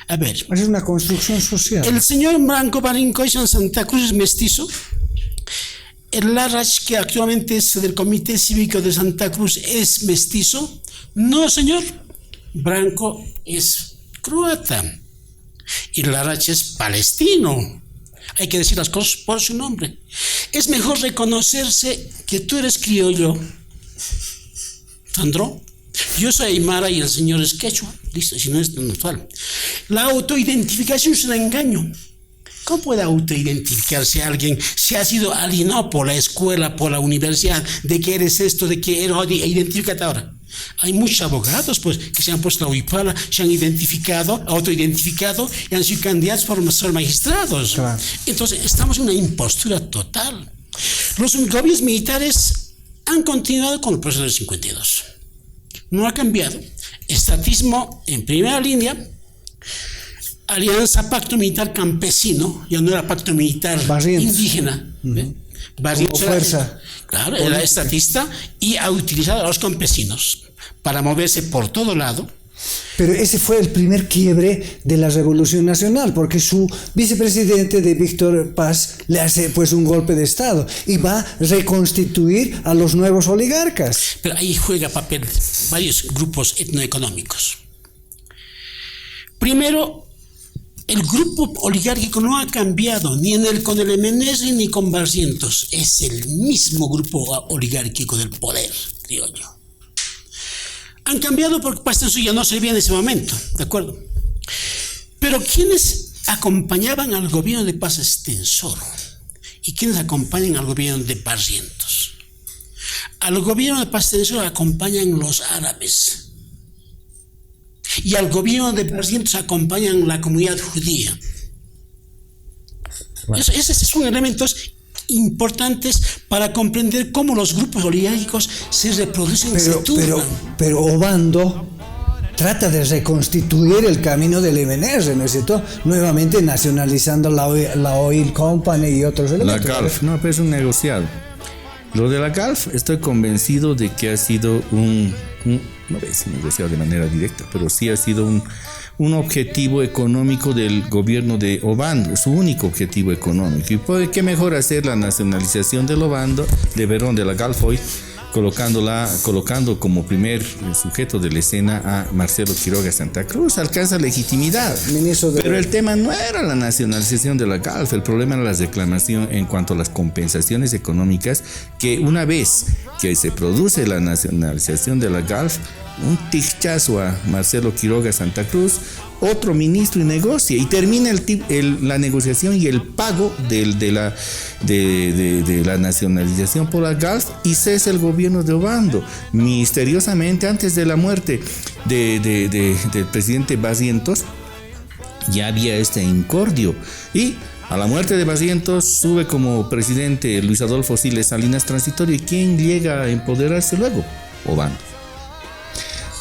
A ver.
Es una construcción social.
El señor Branco Barincois en Santa Cruz es mestizo. El Larrach, que actualmente es del Comité Cívico de Santa Cruz, es mestizo. No, señor. Branco es croata y Larrach es palestino. Hay que decir las cosas por su nombre. Es mejor reconocerse que tú eres criollo, Sandro. Yo soy aymara y el señor es quechua. Listo, si no es neutral. La autoidentificación es un engaño. ¿Cómo puede autoidentificarse alguien si ha sido alienado por la escuela, por la universidad, de que eres esto, de que eres, identifícate ahora? Hay muchos abogados pues, que se han puesto la huipala, se han identificado, autoidentificado y han sido candidatos por ser magistrados. Claro. Entonces estamos en una impostura total. Los gobiernos militares han continuado con el proceso del 52. No ha cambiado. Estatismo en primera línea. Alianza Pacto Militar Campesino, ya no era Pacto Militar indígena.
Como fuerza.
Claro, era estatista y ha utilizado a los campesinos para moverse por todo lado.
Pero ese fue el primer quiebre de la Revolución Nacional, porque su vicepresidente de Víctor Paz le hace pues un golpe de Estado y va a reconstituir a los nuevos oligarcas.
Pero ahí juega papel varios grupos etnoeconómicos. Primero, el grupo oligárquico no ha cambiado ni con el MNS ni con Barrientos. Es el mismo grupo oligárquico del poder, digo yo. Han cambiado porque Pastenso ya no servía en ese momento, ¿de acuerdo? Pero ¿quiénes acompañaban al gobierno de Paz Extensor? ¿Y quiénes acompañan al gobierno de Barrientos? Al gobierno de Paz Extensor acompañan los árabes. Y al gobierno de Barrientos acompañan la comunidad judía. Bueno. Esos son elementos importantes para comprender cómo los grupos oligárquicos se reproducen y se turban.
Pero Obando trata de reconstituir el camino del MNR, ¿no es cierto? Nuevamente nacionalizando la Oil Company y otros elementos.
La Gulf, no, pero es un negociado. Lo de la Gulf, estoy convencido de que ha sido no es negociado de manera directa, pero sí ha sido un objetivo económico del gobierno de Obando, su único objetivo económico. Y puede que mejor hacer la nacionalización del Obando, de la Gulf Oil, colocando como primer sujeto de la escena a Marcelo Quiroga Santa Cruz, alcanza legitimidad. Pero el tema no era la nacionalización de la Gulf, el problema era la reclamación en cuanto a las compensaciones económicas, que una vez que se produce la nacionalización de la Gulf, un tichazo a Marcelo Quiroga Santa Cruz, otro ministro, y negocia, y termina la negociación y el pago de la nacionalización por la GALF, y cesa el gobierno de Obando. Misteriosamente, antes de la muerte del presidente Barrientos, ya había este incordio, y a la muerte de Barrientos sube como presidente Luis Adolfo Siles Salinas transitorio. ¿Y quién llega a empoderarse luego? Obando.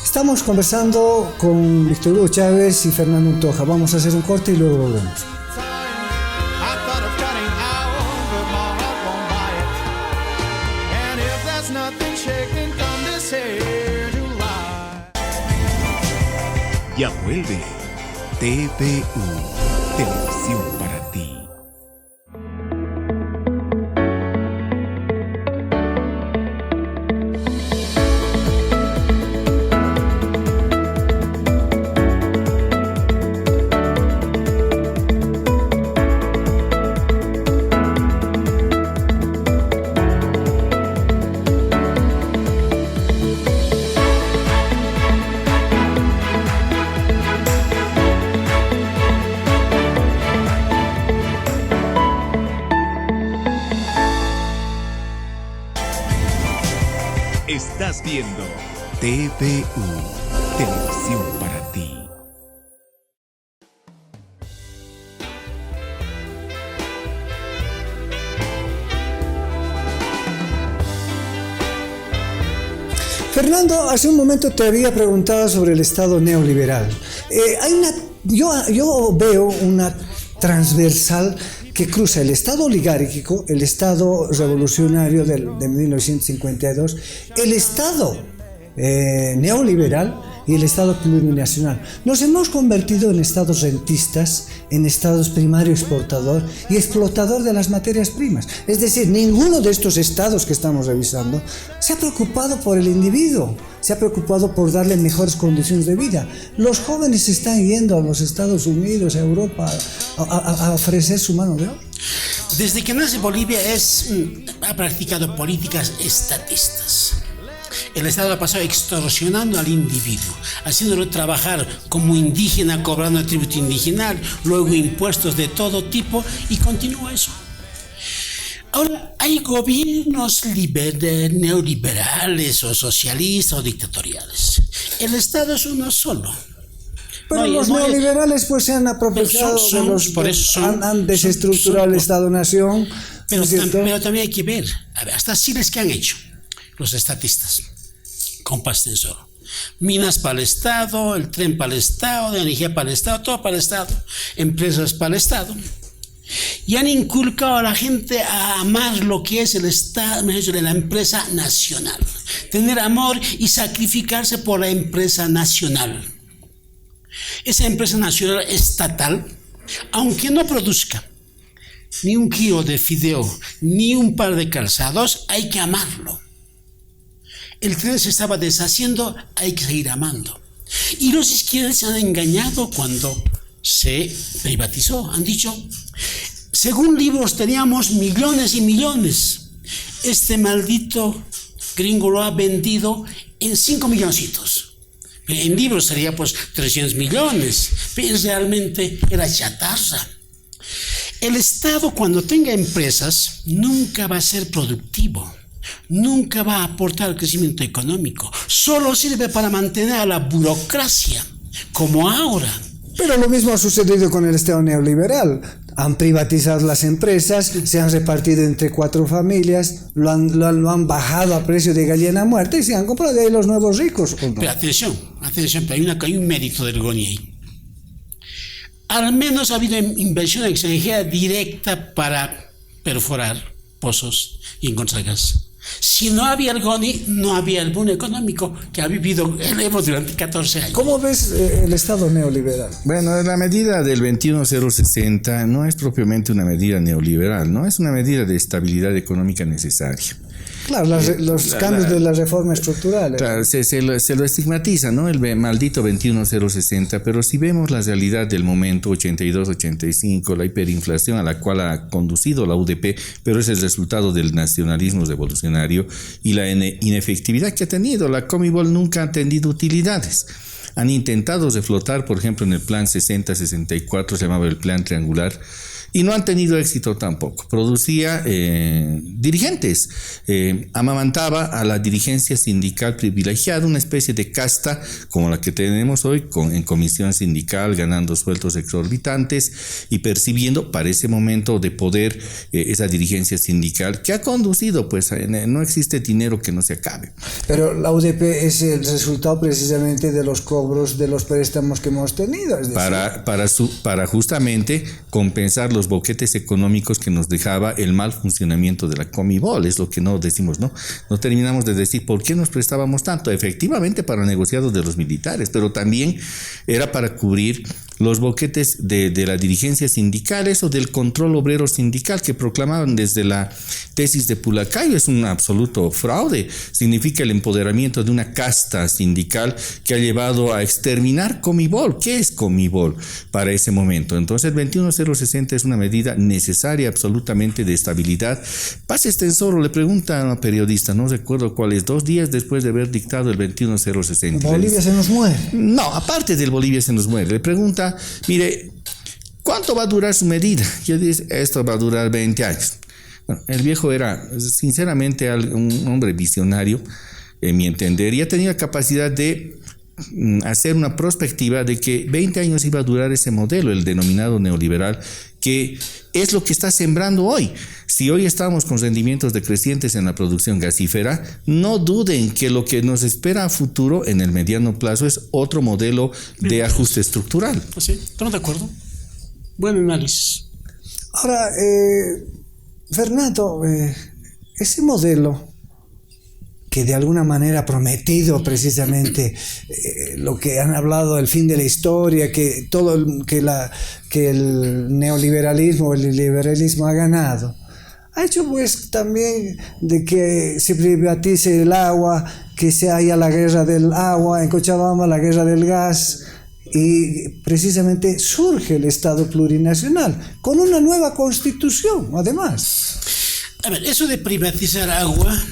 Estamos conversando con Víctor Hugo Chávez y Fernando Untoja. Vamos a hacer un corte y luego volvemos.
I thought of cutting out, but my heart won't buy it. And if that's nothing shaking, come this here July.
Ya vuelve TVU, Televisión para ti. Estás viendo TVU, Televisión para ti.
Fernando, hace un momento te había preguntado sobre el Estado neoliberal. Yo veo una transversal que cruza el Estado oligárquico, el Estado revolucionario de 1952, el Estado neoliberal y el Estado plurinacional. Nos hemos convertido en estados rentistas, en estados primario exportador y explotador de las materias primas. Es decir, ninguno de estos estados que estamos revisando se ha preocupado por el individuo, se ha preocupado por darle mejores condiciones de vida. Los jóvenes están yendo a los Estados Unidos, a Europa, a ofrecer su mano de obra.
Desde que nace Bolivia ha practicado políticas estatistas. El Estado ha pasado extorsionando al individuo, haciéndolo trabajar como indígena, cobrando el tributo indigenal, luego impuestos de todo tipo, y continúa eso. Ahora, hay gobiernos neoliberales o socialistas o dictatoriales. El Estado es uno solo.
Pero los neoliberales pues se han aprovechado han desestructurado el Estado-nación.
Pero también hay que ver, hasta Siles, ¿qué han hecho los estatistas? Con Paz Tensor. Minas para el Estado, el tren para el Estado, energía para el Estado, todo para el Estado, empresas para el Estado. Y han inculcado a la gente a amar lo que es el Estado, de la empresa nacional. Tener amor y sacrificarse por la empresa nacional. Esa empresa nacional estatal, aunque no produzca ni un kilo de fideo, ni un par de calzados, hay que amarlo. El tren se estaba deshaciendo, hay que seguir amando. Y los izquierdas se han engañado cuando se privatizó. Han dicho, según libros teníamos millones y millones. Este maldito gringo lo ha vendido en 5 milloncitos. En libros sería pues 300 millones, pero realmente era chatarra. El Estado, cuando tenga empresas, nunca va a ser productivo, nunca va a aportar al crecimiento económico, solo sirve para mantener a la burocracia, como ahora.
Pero lo mismo ha sucedido con el Estado neoliberal. Han privatizado las empresas, se han repartido entre 4 familias, lo han bajado a precio de gallina muerta y se han comprado de ahí los nuevos ricos. ¿O no?
Pero atención, pero hay un mérito del GONI ahí. Al menos ha habido inversión extranjera directa para perforar pozos y encontrar gas. Si no había el GONI, no había el boom económico que ha vivido el Evo durante 14 años.
¿Cómo ves el Estado neoliberal?
Bueno, la medida del 21060 no es propiamente una medida neoliberal, no es una medida de estabilidad económica necesaria.
Claro, los cambios de la reforma estructural.
Claro, se lo estigmatiza, ¿no? El maldito 21060, pero si vemos la realidad del momento 82-85, la hiperinflación a la cual ha conducido la UDP, pero es el resultado del nacionalismo revolucionario y la inefectividad que ha tenido. La Comibol nunca ha tenido utilidades. Han intentado reflotar, por ejemplo, en el plan 60-64, se llamaba el plan triangular, y no han tenido éxito tampoco. Producía dirigentes, amamantaba a la dirigencia sindical privilegiada, una especie de casta como la que tenemos hoy en comisión sindical, ganando sueldos exorbitantes y percibiendo para ese momento de poder esa dirigencia sindical que ha conducido, pues no existe dinero que no se acabe.
Pero la UDP es el resultado precisamente de los cobros de los préstamos que hemos tenido. Es decir,
para justamente compensar los boquetes económicos que nos dejaba el mal funcionamiento de la Comibol, es lo que no decimos, ¿no? No terminamos de decir por qué nos prestábamos tanto, efectivamente para negociados de los militares, pero también era para cubrir los boquetes de la dirigencia sindicales o del control obrero sindical que proclamaban desde la tesis de Pulacayo. Es un absoluto fraude. Significa el empoderamiento de una casta sindical que ha llevado a exterminar Comibol. ¿Qué es Comibol para ese momento? Entonces el 21060 es una medida necesaria absolutamente de estabilidad. Paz Extensoro le pregunta a una periodista, no recuerdo cuál es, 2 días después de haber dictado el 21060.
Bolivia se nos muere.
No, aparte del Bolivia se nos muere. Le pregunta, mire, ¿cuánto va a durar su medida? Y él dice, esto va a durar 20 años. Bueno, el viejo era, sinceramente, un hombre visionario, en mi entender, y ha tenido la capacidad de hacer una prospectiva de que 20 años iba a durar ese modelo, el denominado neoliberal, que es lo que está sembrando hoy. Si hoy estamos con rendimientos decrecientes en la producción gasífera, no duden que lo que nos espera a futuro en el mediano plazo es otro modelo de ajuste estructural.
Pues sí, estamos de acuerdo. Buen análisis.
Ahora, Fernando, ese modelo que de alguna manera ha prometido precisamente lo que han hablado, el fin de la historia, que el neoliberalismo, el liberalismo ha ganado, ha hecho pues también de que se privatice el agua, que se haya la guerra del agua, en Cochabamba la guerra del gas, y precisamente surge el Estado plurinacional, con una nueva constitución, además.
A ver, eso de privatizar agua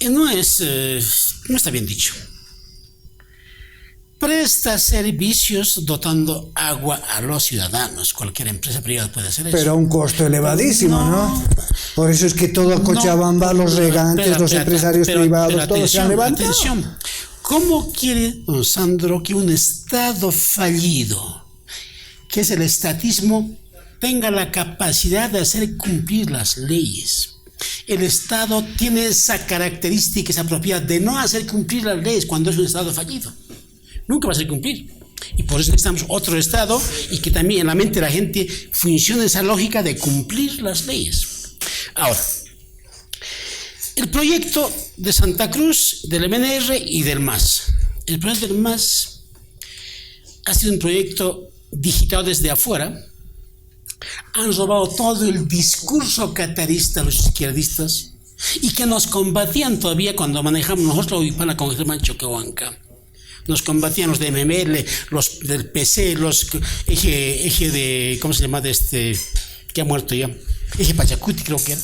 no está bien dicho. Presta servicios dotando agua a los ciudadanos. Cualquier empresa privada puede hacer eso.
Pero a un costo elevadísimo, ¿no? Por eso es que todo Cochabamba, los regantes, los empresarios privados, todos se han levantado.
Atención. ¿Cómo quiere don Sandro que un Estado fallido, que es el estatismo, tenga la capacidad de hacer cumplir las leyes? El Estado tiene esa característica, esa propiedad de no hacer cumplir las leyes cuando es un Estado fallido. Nunca va a hacer cumplir. Y por eso necesitamos otro Estado y que también en la mente de la gente funcione esa lógica de cumplir las leyes. Ahora, el proyecto de Santa Cruz, del MNR y del MAS. El proyecto del MAS ha sido un proyecto digitado desde afuera. Han robado todo el discurso catarista a los izquierdistas y que nos combatían todavía cuando manejamos nosotros la con Germán Choquehuanca. Nos combatían los de MML, los del PC, los eje de, ¿cómo se llama? Que ha muerto ya, eje Pachacuti creo que era.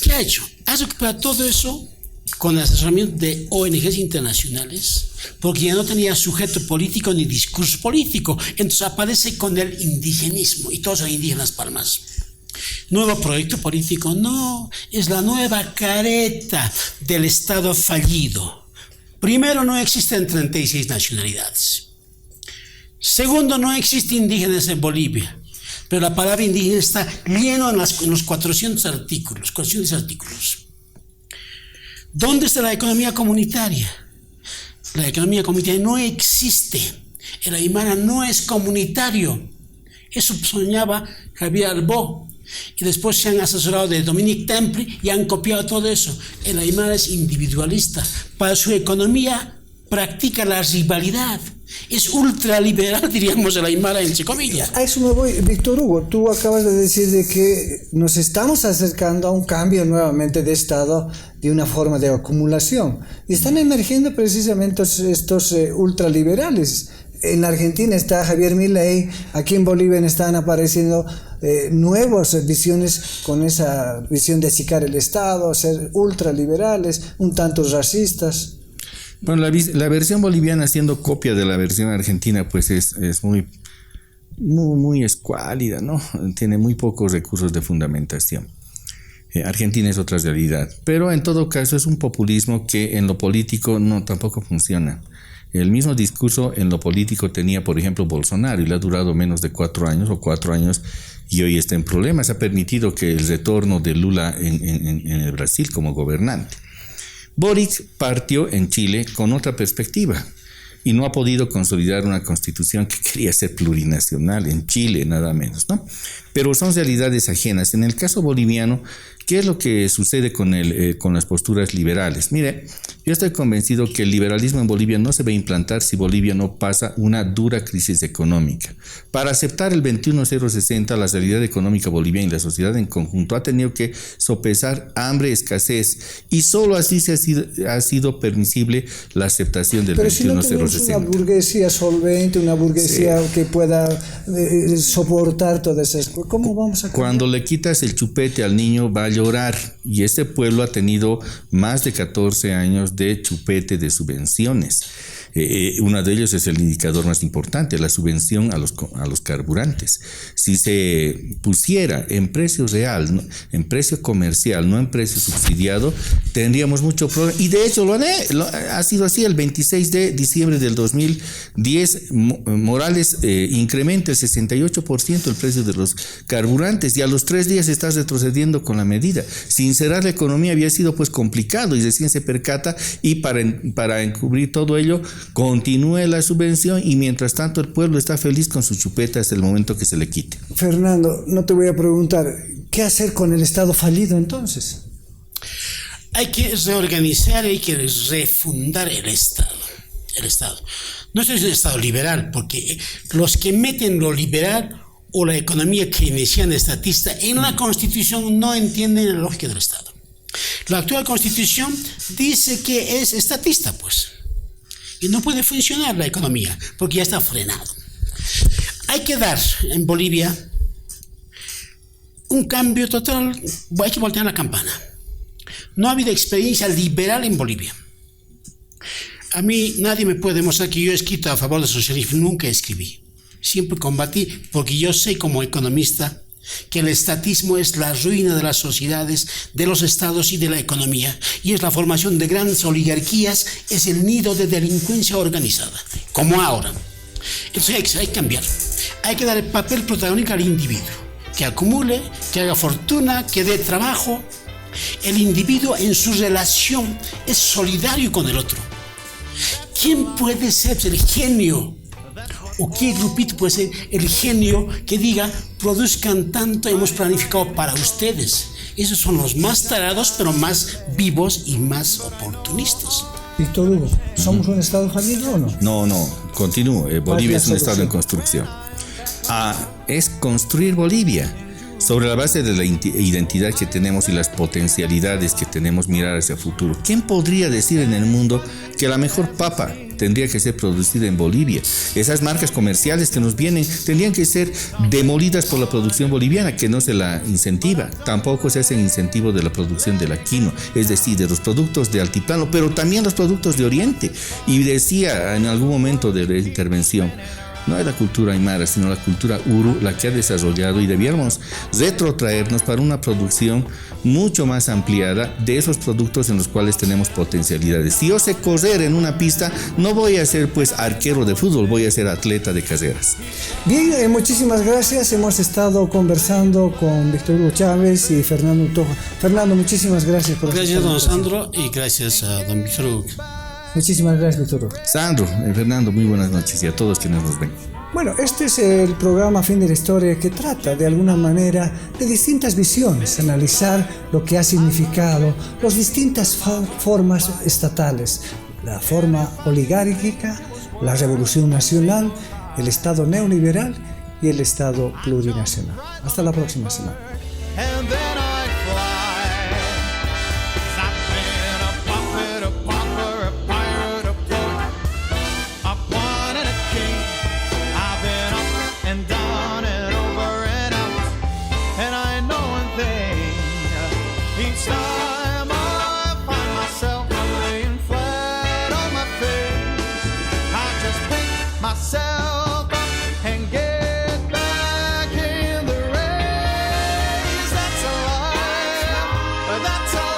¿Qué ha hecho? Ha recuperado todo eso con el asesoramiento de ONGs internacionales, porque ya no tenía sujeto político ni discurso político, entonces aparece con el indigenismo, y todos son indígenas palmas. Nuevo proyecto político, no, es la nueva careta del Estado fallido. Primero, no existen 36 nacionalidades. Segundo, no existe indígenas en Bolivia, pero la palabra indígena está lleno en los 400 artículos, 400 artículos. ¿Dónde está la economía comunitaria? La economía comunitaria no existe. El Aymara no es comunitario. Eso soñaba Javier Arbó. Y después se han asesorado de Dominique Temple y han copiado todo eso. El Aymara es individualista. Para su economía practica la rivalidad. Es ultraliberal, diríamos el Aymara, entre comillas.
A eso me voy, Víctor Hugo. Tú acabas de decir de que nos estamos acercando a un cambio nuevamente de Estado, de una forma de acumulación. Y están emergiendo precisamente estos ultraliberales. En Argentina está Javier Milei, aquí en Bolivia están apareciendo nuevas visiones con esa visión de achicar el Estado, ser ultraliberales, un tanto racistas.
Bueno, la versión boliviana, siendo copia de la versión argentina, pues es muy escuálida, ¿no? Tiene muy pocos recursos de fundamentación. Argentina es otra realidad, pero en todo caso es un populismo que en lo político tampoco funciona. El mismo discurso en lo político tenía, por ejemplo, Bolsonaro, y le ha durado menos de 4 años, y hoy está en problemas. Ha permitido que el retorno de Lula en el Brasil como gobernante. Boric partió en Chile con otra perspectiva y no ha podido consolidar una constitución que quería ser plurinacional en Chile, nada menos, ¿no? Pero son realidades ajenas. En el caso boliviano, ¿qué es lo que sucede con las posturas liberales? Mire, yo estoy convencido que el liberalismo en Bolivia no se va a implantar si Bolivia no pasa una dura crisis económica. Para aceptar el 21.060, la realidad económica boliviana y la sociedad en conjunto ha tenido que sopesar hambre, escasez, y solo así ha sido permisible la aceptación del 21.060.
Pero si no tenemos una burguesía solvente, una burguesía que pueda soportar todas esas cosas, ¿cómo vamos a cambiar?
Cuando le quitas el chupete al niño va a llorar, y este pueblo ha tenido más de 14 años de chupete de subvenciones. Uno de ellos es el indicador más importante, la subvención a los carburantes. Si se pusiera en precio real, ¿no?, en precio comercial, no en precio subsidiado, tendríamos mucho problema. Y de hecho ha sido así. El 26 de diciembre del 2010, Morales incrementa el 68% el precio de los carburantes, y a los 3 días está retrocediendo con la medida. Sincerar la economía había sido pues complicado, y recién se percata, y para encubrir todo ello continúe la subvención, y mientras tanto el pueblo está feliz con su chupeta hasta el momento que se le quite.
Fernando, no te voy a preguntar, ¿qué hacer con el Estado fallido entonces?
Hay que reorganizar, hay que refundar el Estado. No es un Estado liberal, porque los que meten lo liberal o la economía keynesiana estatista en la Constitución no entienden la lógica del Estado. La actual Constitución dice que es estatista, pues. Y no puede funcionar la economía, porque ya está frenado. Hay que dar en Bolivia un cambio total. Hay que voltear la campana. No ha habido experiencia liberal en Bolivia. A mí nadie me puede demostrar que yo he escrito a favor del socialismo. Nunca escribí. Siempre combatí, porque yo sé como economista que el estatismo es la ruina de las sociedades, de los estados y de la economía, y es la formación de grandes oligarquías, es el nido de delincuencia organizada, como ahora. Entonces hay que cambiar, hay que dar el papel protagónico al individuo, que acumule, que haga fortuna, que dé trabajo. El individuo en su relación es solidario con el otro. ¿Quién puede ser el genio? ¿O qué grupito puede ser el genio que diga, produzcan tanto, hemos planificado para ustedes? Esos son los más tarados, pero más vivos y más oportunistas.
Víctor Hugo, ¿somos un Estado fallido o no?
No, continúo. Bolivia es un Estado en construcción. Es construir Bolivia sobre la base de la identidad que tenemos y las potencialidades que tenemos, mirar hacia el futuro. ¿Quién podría decir en el mundo que la mejor papa tendría que ser producida en Bolivia? Esas marcas comerciales que nos vienen tendrían que ser demolidas por la producción boliviana, que no se la incentiva. Tampoco se hace incentivo de la producción de la quinoa, es decir, de los productos de altiplano, pero también los productos de Oriente. Y decía en algún momento de la intervención, no es la cultura aymara, sino la cultura uru la que ha desarrollado, y debiéramos retrotraernos para una producción mucho más ampliada de esos productos en los cuales tenemos potencialidades. Si yo sé correr en una pista, no voy a ser pues arquero de fútbol, voy a ser atleta de carreras.
Bien, muchísimas gracias. Hemos estado conversando con Víctor Hugo Chávez y Fernando Utojo. Fernando, muchísimas gracias por
Gracias, don Sandro, y gracias a don Víctor Hugo.
Muchísimas gracias, Víctor Hugo.
Sandro, Fernando, muy buenas noches, y a todos quienes nos ven.
Bueno, este es el programa Fin de la Historia, que trata de alguna manera de distintas visiones, analizar lo que ha significado las distintas formas estatales, la forma oligárquica, la revolución nacional, el Estado neoliberal y el Estado plurinacional. Hasta la próxima semana.
And then I fly. 'Cause I've been a puppet, a pauper, a pirate, a poet, a pawn and a king. I've been up and down and over and out, and I know one thing. Each time I find myself laying flat on my face, I just pick myself up and get back in the race. That's a life, that's a